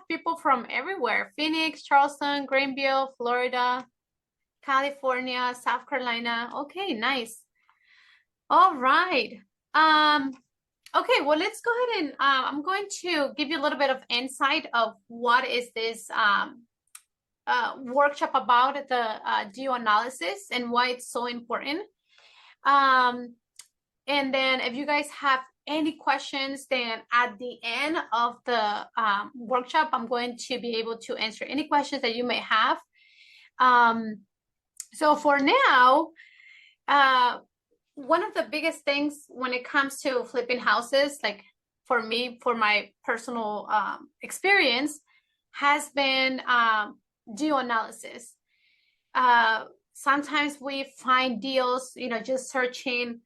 people from everywhere. Phoenix, Charleston, Greenville, Florida, California, South Carolina. Okay, nice. All right. Okay, well, let's go ahead and I'm going to give you a little bit of insight of what is this workshop about, the geo analysis and why it's so important. And then if you guys have any questions, then at the end of the workshop, I'm going to be able to answer any questions that you may have. So for now, one of the biggest things when it comes to flipping houses, like for me, for my personal experience, has been geo analysis. Sometimes we find deals, just searching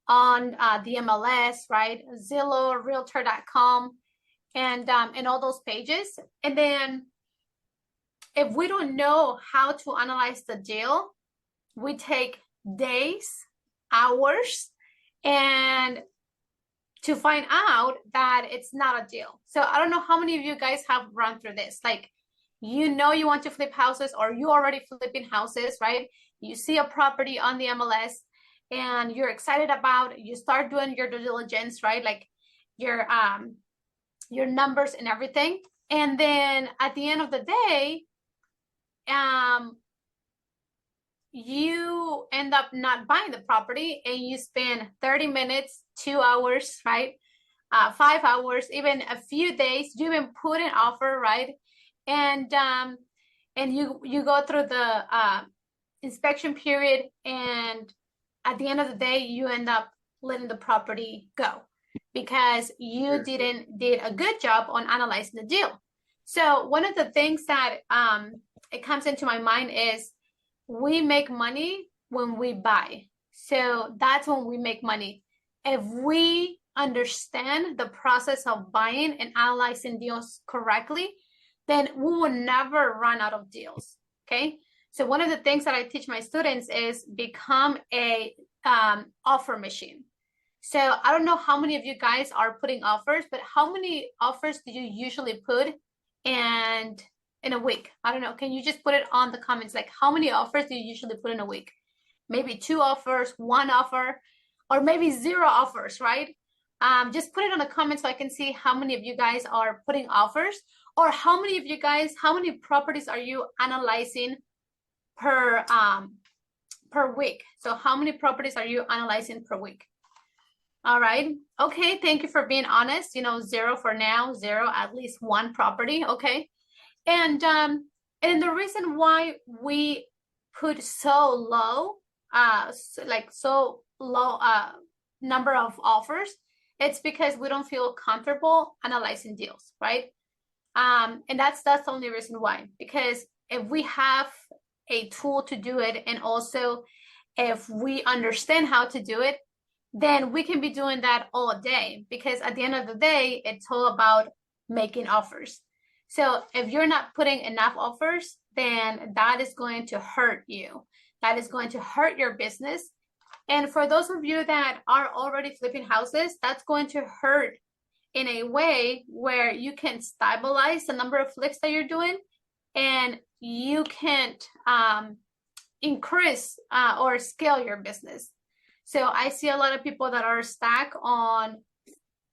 on the MLS, right? Zillow, Realtor.com, and all those pages. And then if we don't know how to analyze the deal, we take days, hours, and to find out that it's not a deal. So I don't know how many of you guys have run through this. Like, you want to flip houses, or you already flipping houses, right? You see a property on the MLS and you're excited about it. You start doing your due diligence, right? Like your numbers and everything. And then at the end of the day, you end up not buying the property, and you spend 30 minutes, 2 hours, right? 5 hours, even a few days. You even put an offer, right? And you go through the inspection period, and at the end of the day, you end up letting the property go because you did a good job on analyzing the deal. So one of the things that it comes into my mind is, we make money when we buy. So that's when we make money. If we understand the process of buying and analyzing deals correctly, then we will never run out of deals. Okay. So one of the things that I teach my students is become a offer machine. So I don't know how many of you guys are putting offers, but how many offers do you usually put in a week? I don't know. Can you just put it on the comments? Like, how many offers do you usually put in a week? Maybe 2 offers, 1 offer, or maybe 0 offers, right? Just put it on the comments so I can see how many of you guys are putting offers, or how many properties are you analyzing per week? So how many properties are you analyzing per week? All right. Okay. Thank you for being honest. 0 for now, 0, at least 1 property. Okay. And the reason why we put so low number of offers, it's because we don't feel comfortable analyzing deals, right? And that's the only reason why. Because if we have a tool to do it, and also if we understand how to do it, then we can be doing that all day. Because at the end of the day, it's all about making offers. So if you're not putting enough offers, then that is going to hurt you. That is going to hurt your business. And for those of you that are already flipping houses, that's going to hurt in a way where you can stabilize the number of flips that you're doing, and you can't increase or scale your business. So I see a lot of people that are stuck on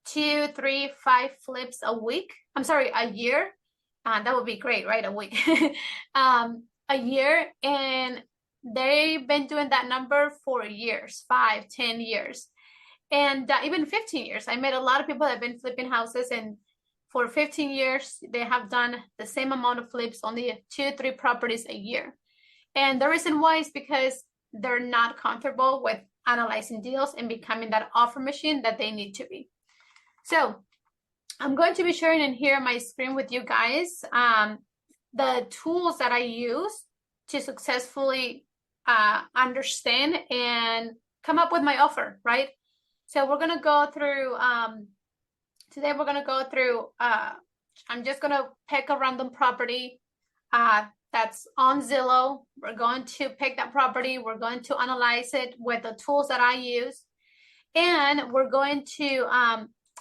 2, 3, 5 flips a year. That would be great, right? A week, a year. And they've been doing that number for years, 5, 10 years, and even 15 years. I met a lot of people that have been flipping houses, and for 15 years, they have done the same amount of flips, only 2, 3 properties a year. And the reason why is because they're not comfortable with analyzing deals and becoming that offer machine that they need to be. So I'm going to be sharing in here my screen with you guys, the tools that I use to successfully understand and come up with my offer, right? So we're going to go through, today we're going to go through, I'm just going to pick a random property that's on Zillow. We're going to pick that property. We're going to analyze it with the tools that I use. And we're going to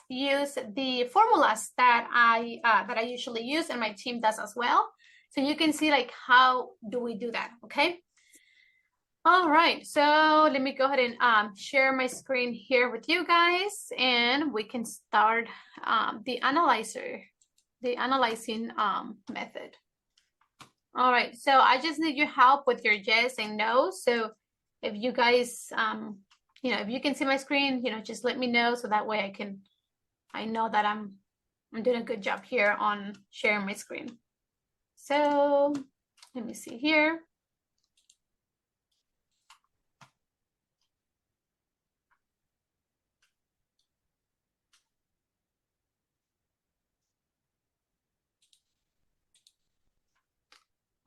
use the formulas that I usually use, and my team does as well. So you can see like how do we do that, okay? All right, so let me go ahead and share my screen here with you guys, and we can start the analyzing method. All right, so I just need your help with your yes and no. So if you guys, you know, if you can see my screen, you know, just let me know so that way I know that I'm doing a good job here on sharing my screen. So let me see here.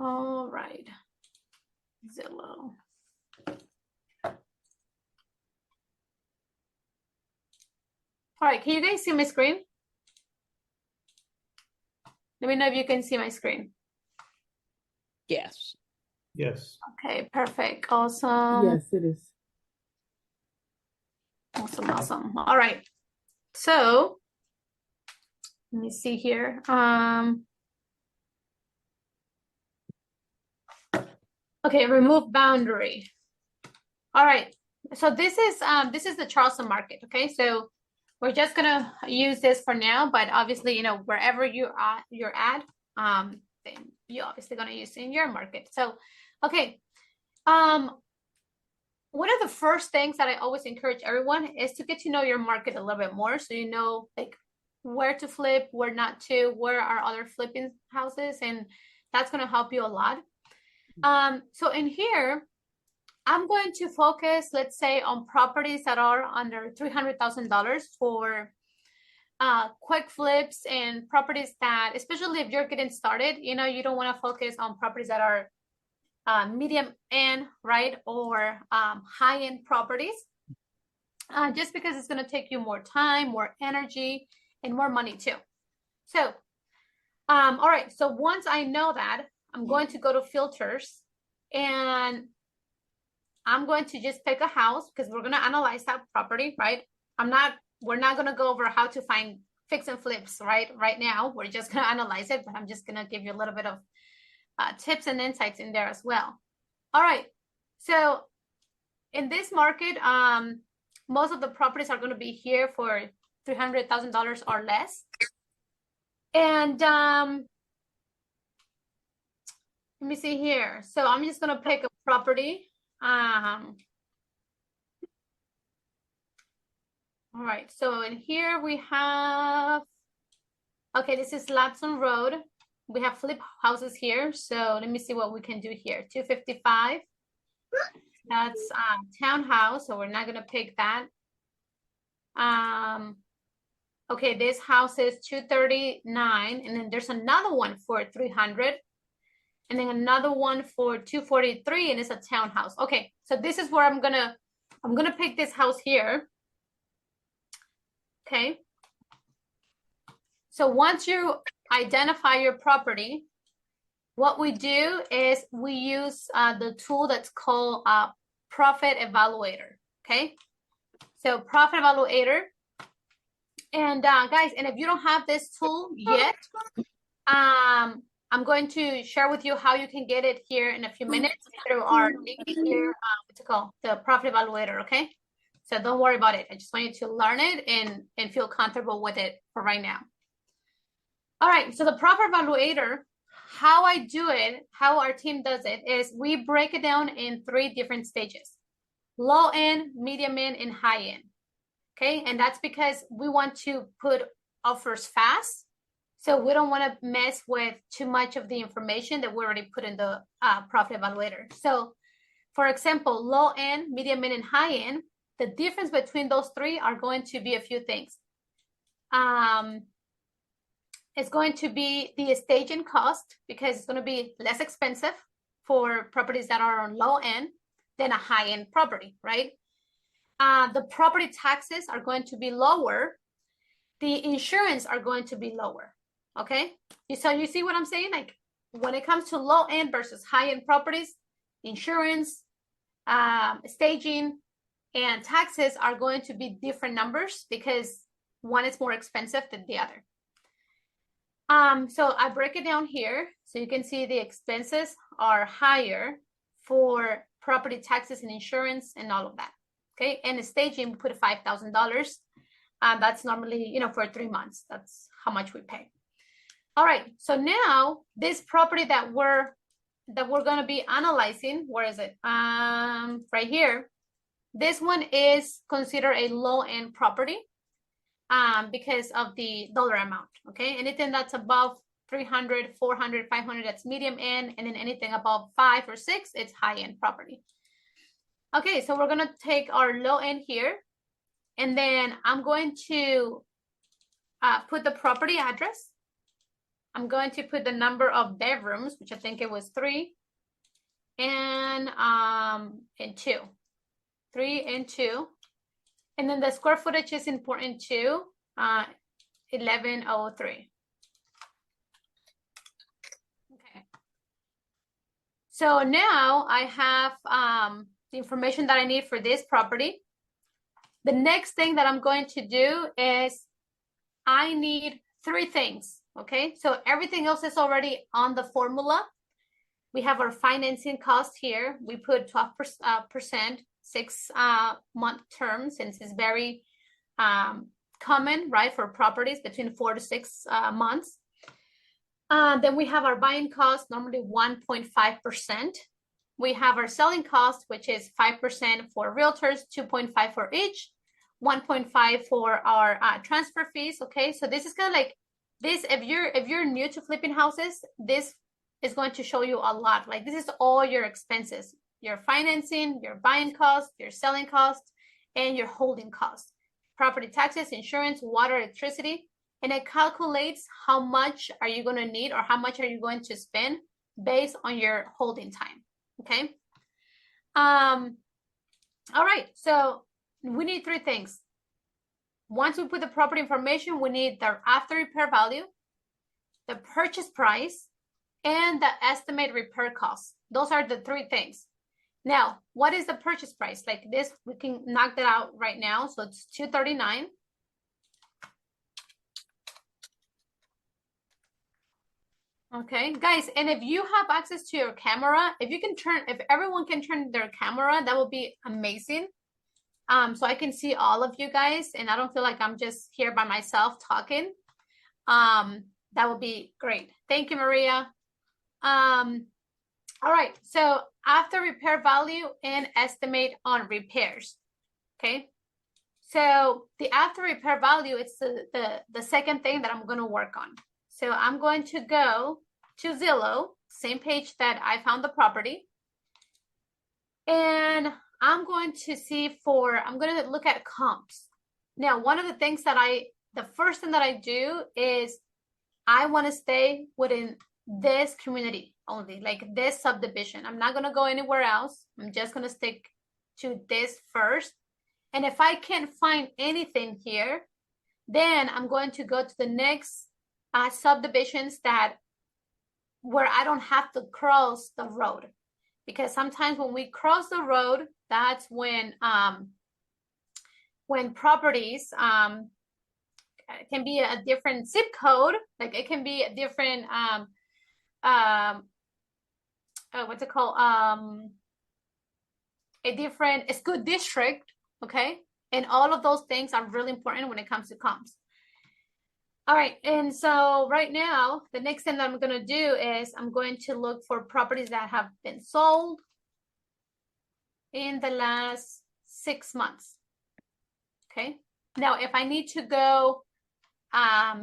All right, Zillow. All right, can you guys see my screen? Let me know if you can see my screen. Yes. Yes. Okay, perfect. Awesome. Yes, it is. Awesome. All right. So let me see here. Okay, remove boundary. All right. So this is the Charleston market. Okay, so we're just gonna use this for now, but obviously, you know, wherever you're at, then you're obviously gonna use it in your market. So, okay. One of the first things that I always encourage everyone is to get to know your market a little bit more, so you know like where to flip, where not to, where are other flipping houses, and that's gonna help you a lot. So in here, I'm going to focus, let's say, on properties that are under $300,000 for quick flips, and properties that, especially if you're getting started, you know, you don't want to focus on properties that are medium end, right, or high end properties, just because it's going to take you more time, more energy, and more money too. So, all right. So once I know that, I'm going to go to filters, and I'm going to just pick a house because we're going to analyze that property, right? We're not going to go over how to find fix and flips, right now. We're just going to analyze it, but I'm just going to give you a little bit of tips and insights in there as well. All right. So in this market, most of the properties are going to be here for $300,000 or less. And let me see here. So I'm just going to pick a property. All right, so in here we have, okay, this is Latson Road. We have flip houses here. So let me see what we can do here. 255. That's townhouse, so we're not gonna pick that. Okay, this house is 239, and then there's another one for 300, and then another one for 243, and it's a townhouse. Okay, so this is where I'm gonna pick this house here. Okay. So once you identify your property, what we do is we use the tool that's called Profit Evaluator. Okay. So Profit Evaluator. And guys, and if you don't have this tool yet, I'm going to share with you how you can get it here in a few minutes through our link here. What's it called? The Profit Evaluator. Okay. So don't worry about it. I just want you to learn it and feel comfortable with it for right now. All right, so the Profit Evaluator, how I do it, how our team does it, is we break it down in 3 different stages: low end, medium end, and high end. Okay, and that's because we want to put offers fast. So we don't want to mess with too much of the information that we already put in the Profit Evaluator. So for example, low end, medium end, and high end, the difference between those 3 are going to be a few things. It's going to be the staging cost, because it's going to be less expensive for properties that are on low end than a high end property, right? The property taxes are going to be lower. The insurance are going to be lower. Okay. So you see what I'm saying? Like when it comes to low end versus high end properties, insurance, staging, and taxes are going to be different numbers, because one is more expensive than the other. So I break it down here so you can see the expenses are higher for property taxes and insurance and all of that. Okay, and the staging, we put $5,000. That's normally, you know, for 3 months. That's how much we pay. All right, so now this property that we're going to be analyzing, where is it? Right here. This one is considered a low-end property because of the dollar amount. Okay, anything that's above 300, 400, 500, that's medium end, and then anything above 5 or 6, it's high-end property. Okay, so we're gonna take our low end here, and then I'm going to put the property address. I'm going to put the number of bedrooms, which I think it was 3, and 2. 3 and 2. And then the square footage is important too, 1103. Okay. So now I have the information that I need for this property. The next thing that I'm going to do is I need 3 things. Okay, so everything else is already on the formula. We have our financing cost here. We put 12%, 6-month term, since it's very common, right, for properties between 4 to 6 months. Then we have our buying cost, normally 1.5%. We have our selling cost, which is 5% for realtors, 2.5 for each, 1.5 for our transfer fees. Okay, so this is kind of like this. If you're new to flipping houses, this is going to show you a lot. Like, this is all your expenses: your financing, your buying cost, your selling cost, and your holding cost, property taxes, insurance, water, electricity. And it calculates how much are you going to need, or how much are you going to spend based on your holding time. Okay. All right. So we need 3 things. Once we put the property information, we need the after repair value, the purchase price, and the estimated repair cost. Those are the 3 things. Now, what is the purchase price? Like this, we can knock that out right now. So it's $239. Okay, guys, and if you have access to your camera, if everyone can turn their camera, that would be amazing. So I can see all of you guys, and I don't feel like I'm just here by myself talking. That would be great. Thank you, Maria. All right, so after repair value and estimate on repairs. Okay, so the after repair value, it's the second thing that I'm going to work on. So I'm going to go to Zillow, same page that I found the property, and I'm going to look at comps. Now, one of the things the first thing that I do is I want to stay within this community only, like this subdivision. I'm not going to go anywhere else. I'm just going to stick to this first. And if I can't find anything here, then I'm going to go to the next subdivisions where I don't have to cross the road. Because sometimes when we cross the road, that's when properties can be a different zip code, like it can be a different what's it called, a different school district. Okay, and all of those things are really important when it comes to comps. All right, and so right now, the next thing that I'm going to do is I'm going to look for properties that have been sold in the last 6 months. Okay, now if I need to go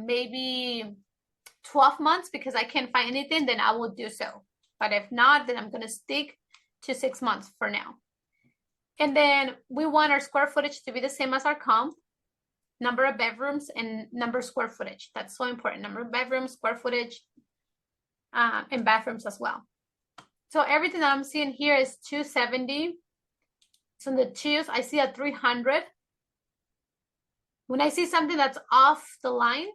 maybe 12 months because I can't find anything, then I will do so. But if not, then I'm going to stick to 6 months for now. And then we want our square footage to be the same as our comp. Number of bedrooms and number of square footage. That's so important. Number of bedrooms, square footage, and bathrooms as well. So everything that I'm seeing here is 270. So in the twos, I see a 300. When I see something that's off the line,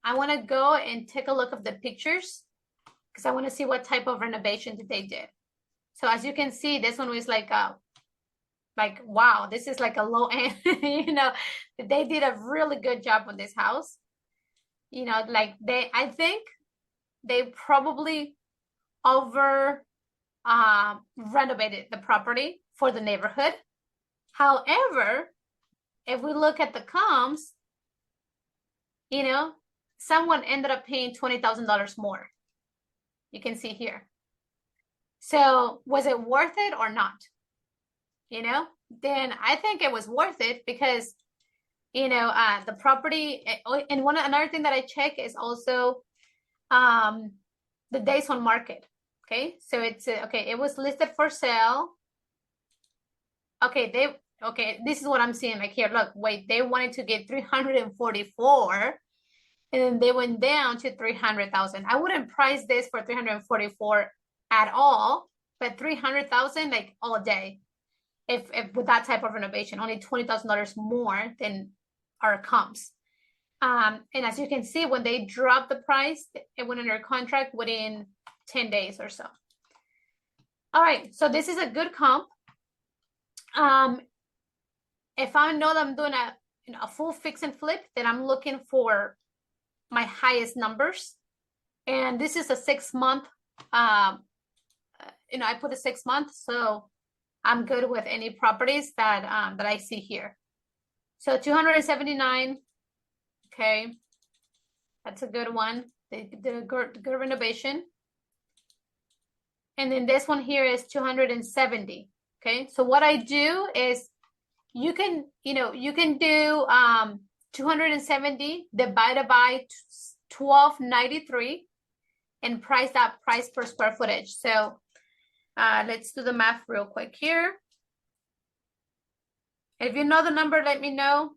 I want to go and take a look at the pictures because I want to see what type of renovation that they did. So as you can see, this one was like like, wow, this is like a low end, you know, they did a really good job on this house. You know, like I think they probably over renovated the property for the neighborhood. However, if we look at the comps, you know, someone ended up paying $20,000 more. You can see here. So was it worth it or not? You know, then I think it was worth it because, you know, the property, and another thing that I check is also the days on market. Okay, so it's okay, it was listed for sale. Okay, this is what I'm seeing like here. Look, wait, they wanted to get 344 and then they went down to 300,000. I wouldn't price this for 344 at all, but 300,000 like all day. If with that type of renovation, only $20,000 more than our comps. And as you can see, when they dropped the price, it went under contract within 10 days or so. All right, so this is a good comp. If I know that I'm doing a full fix and flip, then I'm looking for my highest numbers. And this is a 6 month, I put a 6 month, so I'm good with any properties that I see here. So 279, okay, that's a good one. They did a good renovation. And then this one here is 270. Okay, so what I do is you can do 270 divided by 1293 and price per square footage. So let's do the math real quick here. If you know the number, let me know.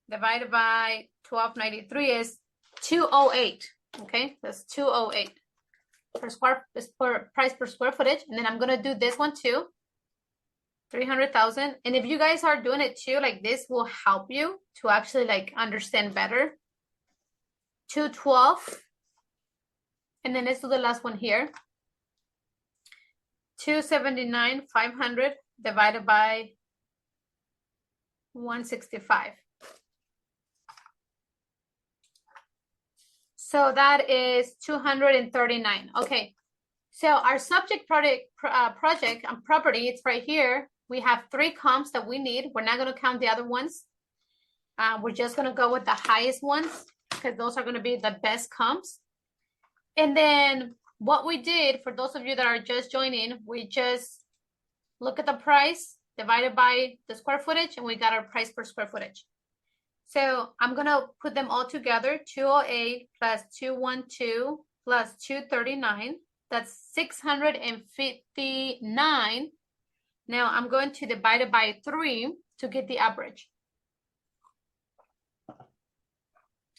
Divided by 1293 is 208. Okay, that's 208 per price per square footage. And then I'm gonna do this one too. 300,000. And if you guys are doing it too, like this will help you to actually like understand better. 212. And then let's do the last one here. 279, 500 divided by 165. So that is 239. Okay. So our subject project property, it's right here. We have 3 comps that we need. We're not going to count the other ones. We're just going to go with the highest ones because those are going to be the best comps. And then what we did, for those of you that are just joining, we just look at the price divided by the square footage, and we got our price per square footage. So I'm going to put them all together. 208 plus 212 plus 239. That's 659. Now I'm going to divide it by 3 to get the average.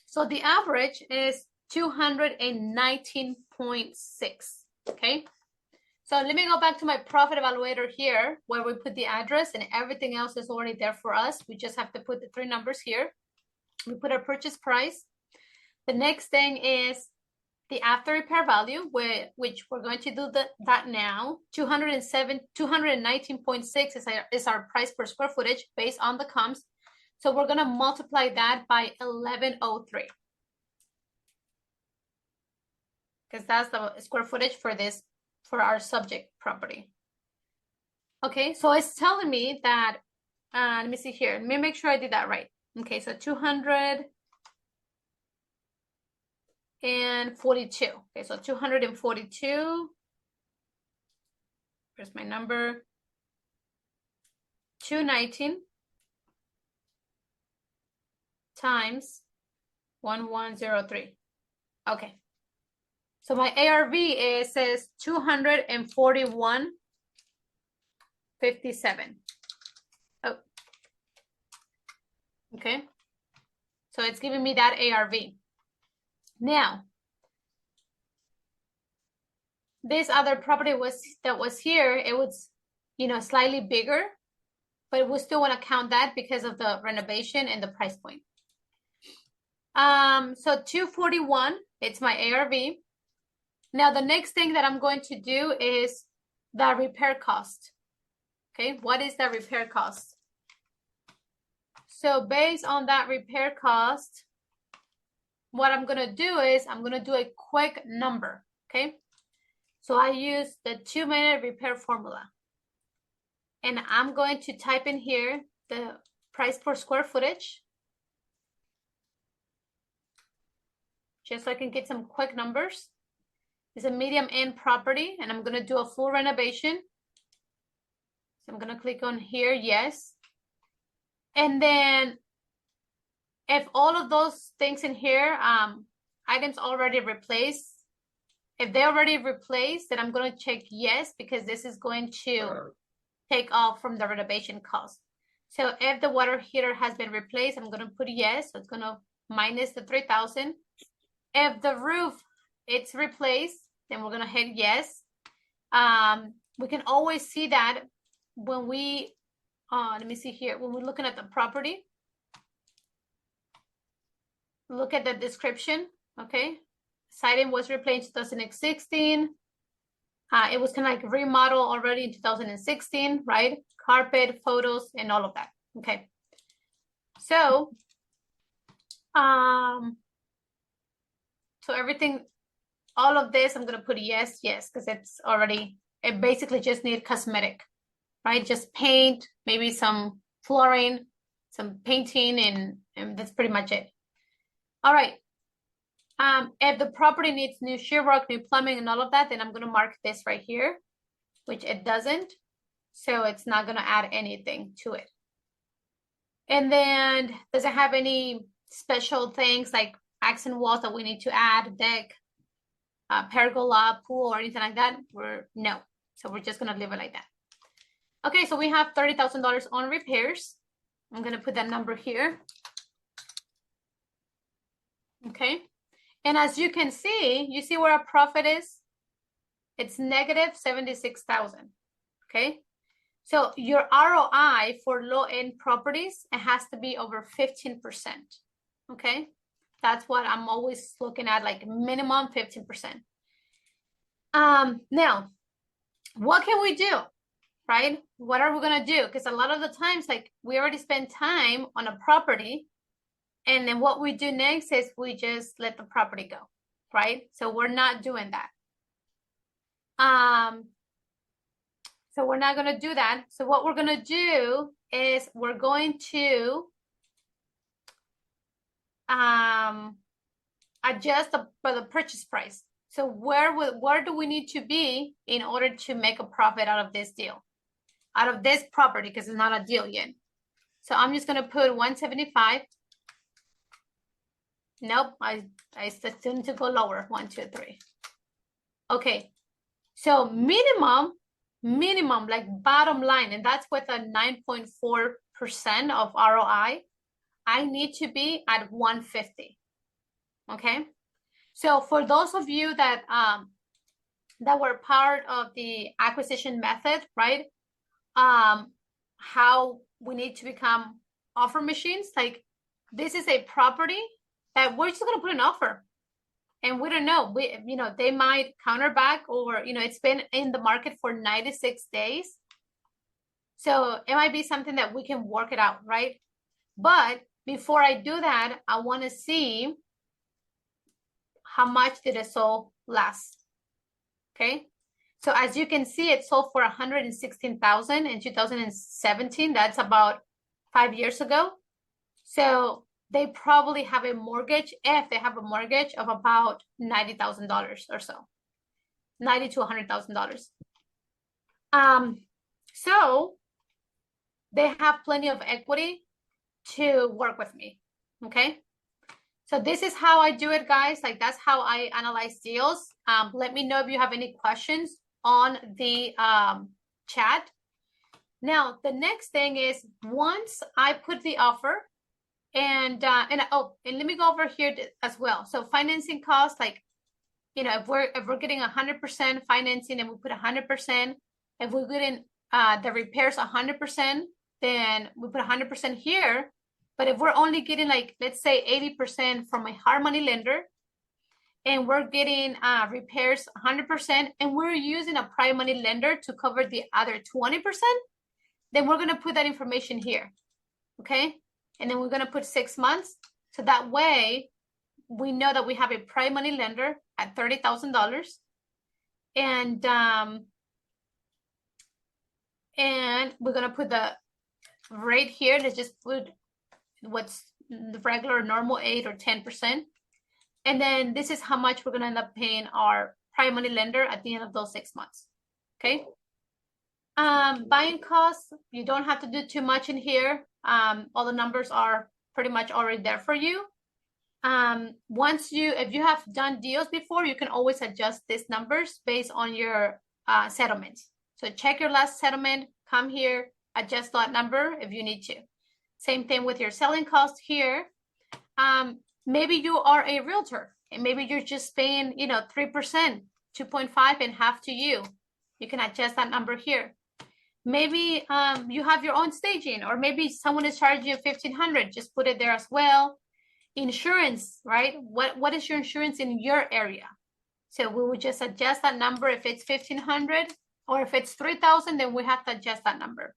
So the average is 219.6. Okay. So let me go back to my profit evaluator here where we put the address and everything else is already there for us. We just have to put the 3 numbers here. We put our purchase price. The next thing is the after repair value, which we're going to do that now. 219.6 is our price per square footage based on the comps. So we're going to multiply that by 1103. Because that's the square footage for our subject property. Okay, so it's telling me that, let me see here. Let me make sure I did that right. Okay, so 242. Okay, so 242. Here's my number. 219 times 1103. Okay. So my ARV says 241.57. Oh. Okay. So it's giving me that ARV. Now, this other property that was here, it was, slightly bigger, but we still want to count that because of the renovation and the price point. So 241, it's my ARV. Now, the next thing that I'm going to do is the repair cost. Okay, what is that repair cost? So based on that repair cost, what I'm gonna do is I'm gonna do a quick number, okay? So I use the 2-minute repair formula. And I'm going to type in here the price per square footage, just so I can get some quick numbers. It's a medium end property, and I'm gonna do a full renovation. So I'm gonna click on here, yes. And then if all of those things in here, items already replaced, if they're already replaced, then I'm gonna check yes, because this is going to take off from the renovation cost. So if the water heater has been replaced, I'm gonna put yes, so it's gonna minus the 3,000. If the roof it's replaced, then we're gonna hit yes. We can always see that when we, let me see here, when we're looking at the property, look at the description, okay? Siding was replaced in 2016. It was kind of like remodel already in 2016, right? Carpet, photos, and all of that, okay? So, so everything, all of this, I'm gonna put yes, yes, because it's already, it basically just need cosmetic, right? Just paint, maybe some flooring, some painting, and that's pretty much it. All right. If the property needs new sheetrock, new plumbing, and all of that, then I'm gonna mark this right here, which it doesn't. So it's not gonna add anything to it. And then does it have any special things like accent walls that we need to add, deck, pergola, pool, or anything like that? No. So we're just gonna leave it like that. Okay, so we have $30,000 on repairs. I'm gonna put that number here. Okay. And as you can see, you see where our profit is? It's negative 76,000, okay? So your ROI for low-end properties, it has to be over 15%, okay? That's what I'm always looking at, like minimum 15%. Now, what can we do, right? What are we gonna do? Because a lot of the times, like we already spent time on a property, and then what we do next is we just let the property go, right? So we're not doing that. So we're not gonna do that. So what we're gonna do is we're going to adjust for the purchase price. So where do we need to be in order to make a profit out of this deal, out of this property, because it's not a deal yet. So I'm just gonna put 175. Nope, I still need to go lower. 1, 2, 3. Okay, so minimum, like bottom line, and that's with a 9.4% of ROI. I need to be at 150. Okay, so for those of you that that were part of the acquisition method, right? How we need to become offer machines. Like this is a property that we're just gonna put an offer, and we don't know. They might counter back, or it's been in the market for 96 days, so it might be something that we can work it out, right? But before I do that, I want to see how much did it sold last. Okay, so as you can see, it sold for 116,000 in 2017. That's about 5 years ago. So they probably have a mortgage, if they have a mortgage, of about $90,000 or so, $90,000 to $100,000. So they have plenty of equity to work with me. Okay, so this is how I do it, guys. Like that's how I analyze deals. Let me know if you have any questions on the chat. Now the next thing is, once I put the offer, and let me go over here as well. So financing costs, like if we're getting 100% financing and we put 100%, if we're getting the repairs 100%, then we put 100% here. But if we're only getting, like, let's say 80% from a hard money lender, and we're getting repairs 100%, and we're using a private money lender to cover the other 20%, then we're gonna put that information here, okay? And then we're gonna put 6 months, so that way we know that we have a prime money lender at $30,000, and we're gonna put the rate here. Let's just put what's the regular normal 8 or 10%, and then this is how much we're gonna end up paying our prime money lender at the end of those 6 months. Okay. Buying costs, you don't have to do too much in here. All the numbers are pretty much already there for you. If you have done deals before, you can always adjust these numbers based on your settlements. So check your last settlement, come here, adjust that number if you need to. Same thing with your selling cost here. Maybe you are a realtor and maybe you're just paying, 3%, 2.5 and half to you. You can adjust that number here. Maybe you have your own staging, or maybe someone is charging you $1,500, just put it there as well. Insurance, right? What is your insurance in your area? So we will just adjust that number if it's $1,500, or if it's $3,000, then we have to adjust that number.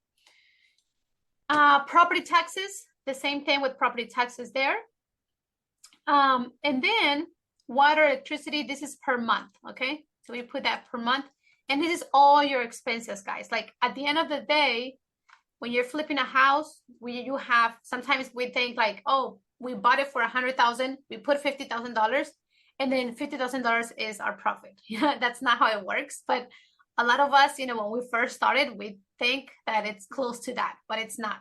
Property taxes, the same thing with property taxes there. And then water, electricity, this is per month, okay? So we put that per month. And this is all your expenses, guys. Like at the end of the day, when you're flipping a house, sometimes we think like, oh, we bought it for $100,000, we put $50,000, and then $50,000 is our profit. That's not how it works. But a lot of us, when we first started, we think that it's close to that, but it's not.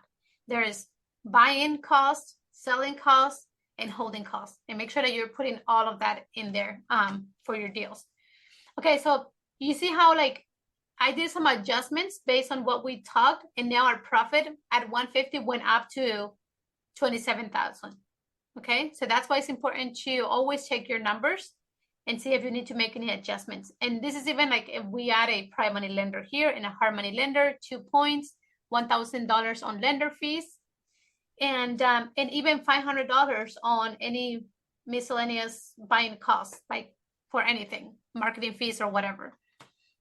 There is buy-in cost, selling cost, and holding costs. And make sure that you're putting all of that in there for your deals. Okay, so you see how I did some adjustments based on what we talked, and now our profit at 150 went up to 27,000. Okay, so that's why it's important to always check your numbers and see if you need to make any adjustments. And this is even like if we add a prime money lender here and a hard money lender, 2 points, $1,000 on lender fees, and even $500 on any miscellaneous buying costs, like for anything, marketing fees or whatever.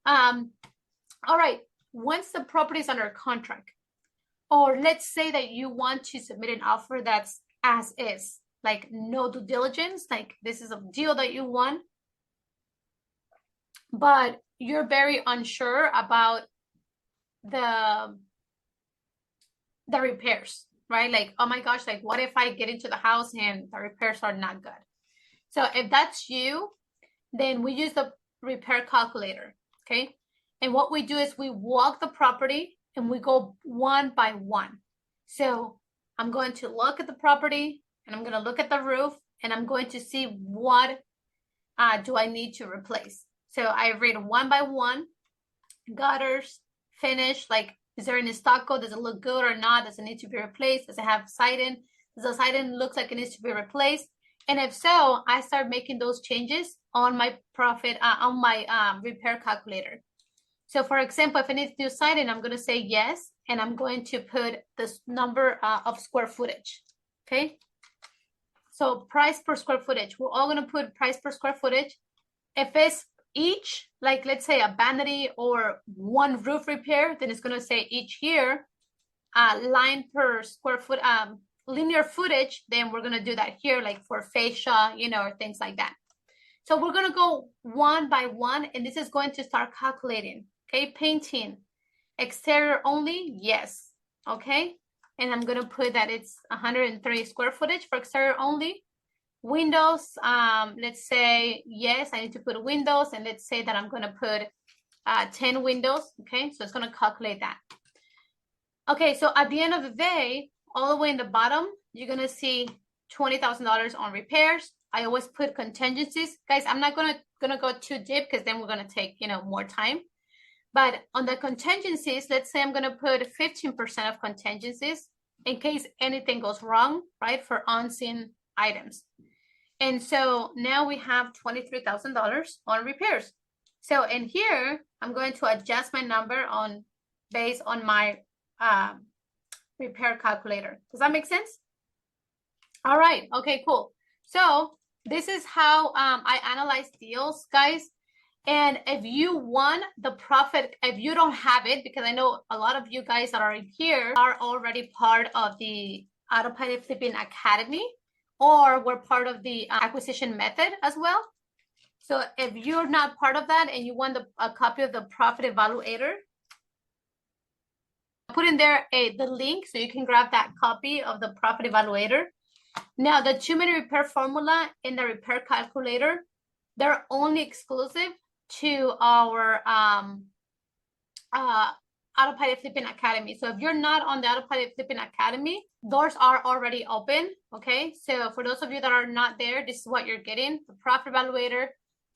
All right, once the property is under contract, or let's say that you want to submit an offer that's as is, like no due diligence, like this is a deal that you won, but you're very unsure about the repairs, right? Like, oh my gosh, like what if I get into the house and the repairs are not good? So if that's you, then we use the repair calculator, okay? And what we do is we walk the property and we go one by one. So I'm going to look at the property and I'm going to look at the roof and I'm going to see what do I need to replace. So I read one by one, gutters, finish, like is there any stucco? Does it look good or not? Does it need to be replaced? Does it have siding? Does the siding look like it needs to be replaced? And if so, I start making those changes on my repair calculator. So for example, if I need to do siding, I'm going to say yes, and I'm going to put this number of square footage, okay? So price per square footage, we're all going to put price per square footage. If it's each, like let's say a vanity or one roof repair, then it's going to say each year, line per square foot, linear footage, then we're going to do that here, like for fascia, or things like that. So we're going to go one by one, and this is going to start calculating. Okay, painting, exterior only, yes, okay? And I'm gonna put that it's 130 square footage for exterior only. Windows, let's say, yes, I need to put windows, and let's say that I'm gonna put 10 windows, okay? So it's gonna calculate that. Okay, so at the end of the day, all the way in the bottom, you're gonna see $20,000 on repairs. I always put contingencies. Guys, I'm not gonna go too deep because then we're gonna take, more time. But on the contingencies, let's say I'm going to put 15% of contingencies in case anything goes wrong, right, for unseen items. And so now we have $23,000 on repairs. So in here, I'm going to adjust my number based on my repair calculator. Does that make sense? All right. Okay, cool. So this is how I analyze deals, guys. And if you want the profit, if you don't have it, because I know a lot of you guys that are in here are already part of the Autopilot Flipping Academy, or we're part of the acquisition method as well. So if you're not part of that and you want a copy of the Profit Evaluator, put in there the link so you can grab that copy of the Profit Evaluator. Now, the 2-minute repair formula and the repair calculator, they're only exclusive to our Autopilot Flipping Academy. So if you're not on the Autopilot Flipping Academy, doors are already open, okay? So for those of you that are not there, this is what you're getting: the Profit Evaluator,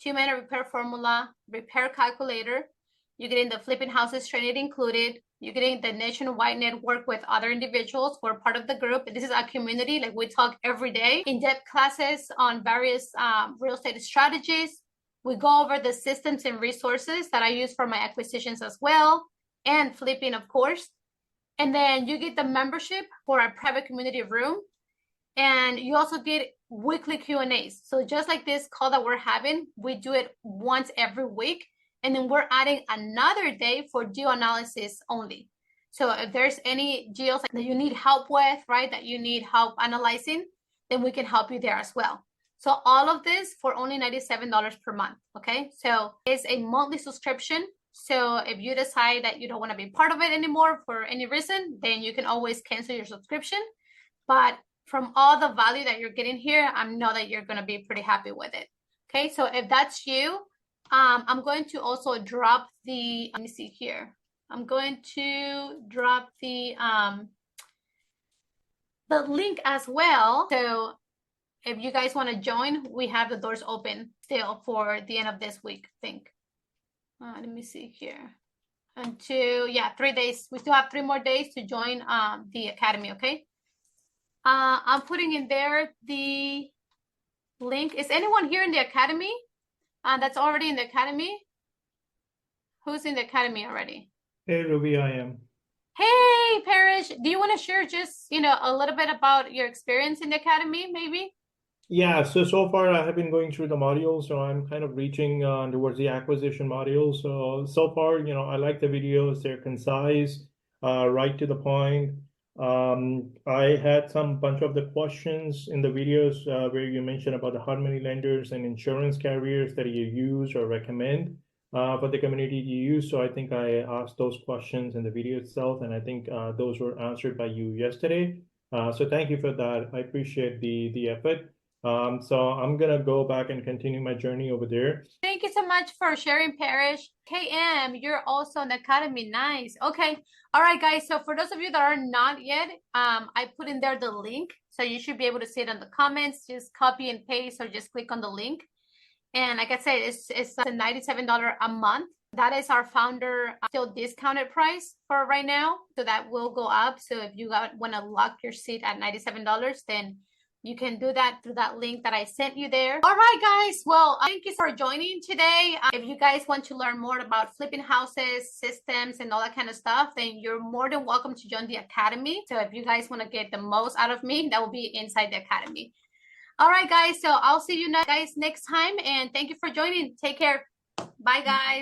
2-minute repair formula, repair calculator. You're getting the flipping houses training included. You're getting the nationwide network with other individuals who are part of the group. This is a community, like we talk every day. In-depth classes on various real estate strategies. We go over the systems and resources that I use for my acquisitions as well, and flipping, of course. And then you get the membership for our private community room. And you also get weekly Q&As. So just like this call that we're having, we do it once every week. And then we're adding another day for deal analysis only. So if there's any deals that you need help with, right, that you need help analyzing, then we can help you there as well. So all of this for only $97 per month, okay? So it's a monthly subscription. So if you decide that you don't want to be part of it anymore for any reason, then you can always cancel your subscription. But from all the value that you're getting here, I know that you're going to be pretty happy with it. Okay, so if that's you, I'm going to also drop the, let me see here. I'm going to drop the link as well. So if you guys want to join, we have the doors open still for the end of this week, I think. Let me see here. Until, yeah, 3 days. We still have 3 more days to join the academy, okay? I'm putting in there the link. Is anyone here in the academy that's already in the academy? Who's in the academy already? Hey, Ruby, I am. Hey, Parrish, do you want to share just, a little bit about your experience in the academy, maybe? Yeah, so far I have been going through the modules, so I'm kind of reaching towards the acquisition module. So far, I like the videos. They're concise, right to the point. I had some bunch of the questions in the videos where you mentioned about how many lenders and insurance carriers that you use or recommend for the community you use. So I think I asked those questions in the video itself, and I think those were answered by you yesterday. So thank you for that. I appreciate the effort. So I'm gonna go back and continue my journey over there. Thank you so much for sharing, Parrish. KM, you're also in the academy. Nice. Okay. All right, guys. So for those of you that are not yet, I put in there the link. So you should be able to see it in the comments. Just copy and paste or just click on the link. And like I said, it's $97 a month. That is our founder still discounted price for right now. So that will go up. So if you want to lock your seat at $97, then you can do that through that link that I sent you there. All right, guys. Well, thank you for joining today. If you guys want to learn more about flipping houses, systems, and all that kind of stuff, then you're more than welcome to join the academy. So if you guys want to get the most out of me, that will be inside the academy. All right, guys. So I'll see you guys next time. And thank you for joining. Take care. Bye, guys.